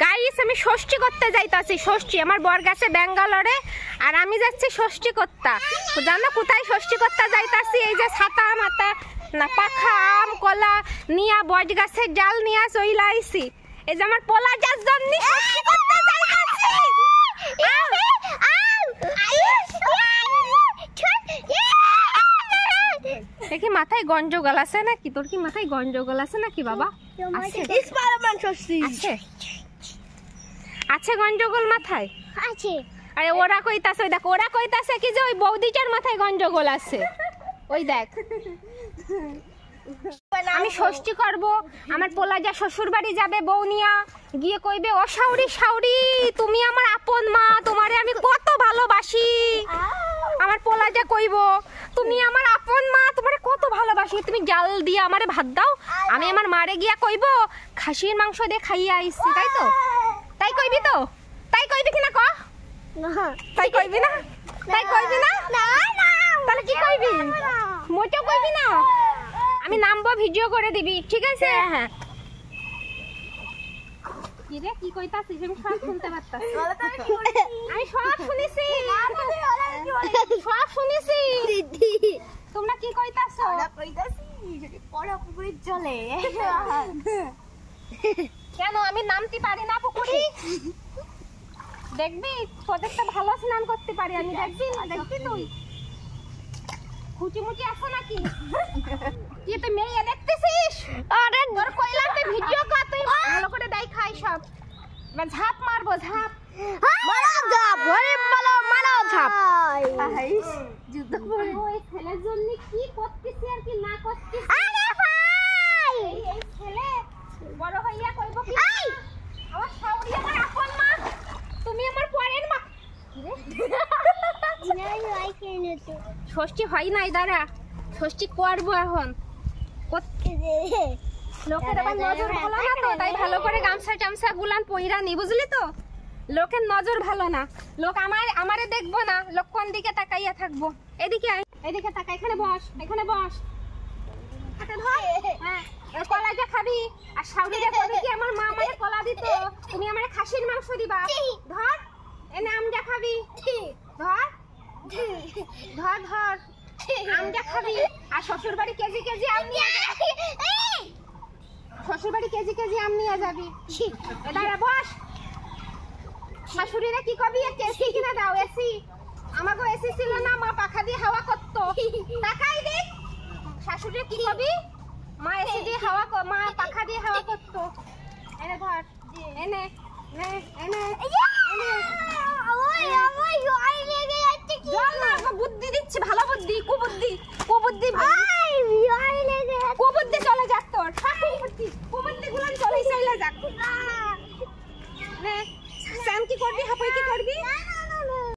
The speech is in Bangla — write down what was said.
গাইস আমি ষষ্ঠী করতে যাইতাছি। ষষ্ঠী আমার বর গেছে ব্যাঙ্গালোরে আর আমি যাচ্ছি ষষ্ঠী করতে। জানো কোথায় ষষ্ঠী করতে যাইতাছি? এই যে ছাতা মাতা না পাখা আম কলা নিয়া বট গাছের ডাল নিয়া চইলা আইছি। এই যে আমার পোলা যার জন্য ষষ্ঠী করতে যাইতাছি। দেখি মাথায় গঞ্জগল আছে নাকি? তোর কি মাথায় গঞ্জগল আছে নাকি বাবা? আছে গঞ্জগোল মাথায় আছে। আরে ওরা কইতাছে, ওই দেখ ওরা কইতাছে কি যে ওই বৌদিটার মাথায় গঞ্জগোল আছে। ওই দেখ আমি ষষ্ঠী করব, আমার পোলা যা শ্বশুর বাড়ি যাবে বউ নিয়া গিয়ে কইবে ও শাউরি শাউরি তুমি আমার আপন মা, তোমারে আমি কত ভালোবাসি। আমার পোলা যা কইব তুমি আমার আপন মা, তোমারে কত ভালোবাসি, তুমি জাল দিয়ে আমারে ভাত দাও। আমি আমার মারে গিয়া কইব খাসির মাংস দিয়ে খাইয়া আইছি, তাই তো? তাই কইবি তো? তাই কইবি কিনা ক? তাই কইবি না? তাই কইবি না? তাহলে কি কইবি? মোটেও কইবি না? আমি নামবো, ভিডিও করে দিবি, ঠিক আছে? হ্যাঁ। কি রে কি কইতাছিস? আমি সব শুনতে পারতাছি। আমি সব শুনেছি, সব শুনেছি। তোমরা কি কইতাছো? পড়া পুকুরে চলে কেন আমি নামতে পারি না পুকুরে? দেখবি তোদের তো ভালো স্নান করতে পারি আমি, দেখবি দেখবি তুই খুঁটি মুটি আসো নাকি? কি তুই মেয়ে দেখতেছিস? আরে তোর কইলাম তুই ভিডিও কর, তুই ভালো করে দেখ খাই সব। না ঝাপ মারবো, ঝাপ মারো ঝাপ, ওরে মারো মারো ঝাপ। আইস যুদ্ধ করে ওই ছেলের জন্য কি করতেছি আর কি না করতেছি। আরে ভাই এই ছেলে বড় হইয়া কইবো কি আমার শাউরি আমার আপন মা, তুমি আমার পরের মা। ষষ্ঠী হয় নাই, দাঁড়া ষষ্ঠী করবো এখন। লোকের আবার নজর ভালো না তো, তাই ভালো করে গামছা টামছা গুলান পইরা নি, বুঝলি তো? লোকের নজর ভালো না, লোক আমারে দেখবো না, লোক কোন দিকে তাকাইয়া থাকবো। এদিকে আয়, এদিকে তাকা, এখানে বস, এখানে বস। হাতে ধর। হ্যাঁ কলা যা খাবি আর শাউরি যা খাবি কি আমার মা আমারে কলা দিত, তুমি আমারে খাসির মাংস দিবা। ধর এনে আম যা খাবি, ধর ধর ধর আম যা খাবি। আর শ্বশুর বাড়ি কেজি কেজি আম নিয়ে যাবি, শ্বশুর বাড়ি কেজি কেজি আম নিয়ে যাবি। দাঁড়া বস। শাশুড়িরা কি কবি এসি কিনা দাও, এসি আমাকে এসি ছিল না, মা পাখা দিয়ে হাওয়া করতো। তাকাই দেখ শাশুড়ি কি কবি, মা এসি দিয়ে হাওয়া, মা পাখা দিয়ে হাওয়া করতো। এনে ধর, এনে এনে এনে বুদ্ধি দিচ্ছি, ভালো বুদ্ধি, কুবুদ্ধি কুবুদ্ধি কুবুদ্ধি চলে যাক তোর, কুবুদ্ধি গুলো চলে যাক। স্যাম কি করবি, হাফাই কি করবি?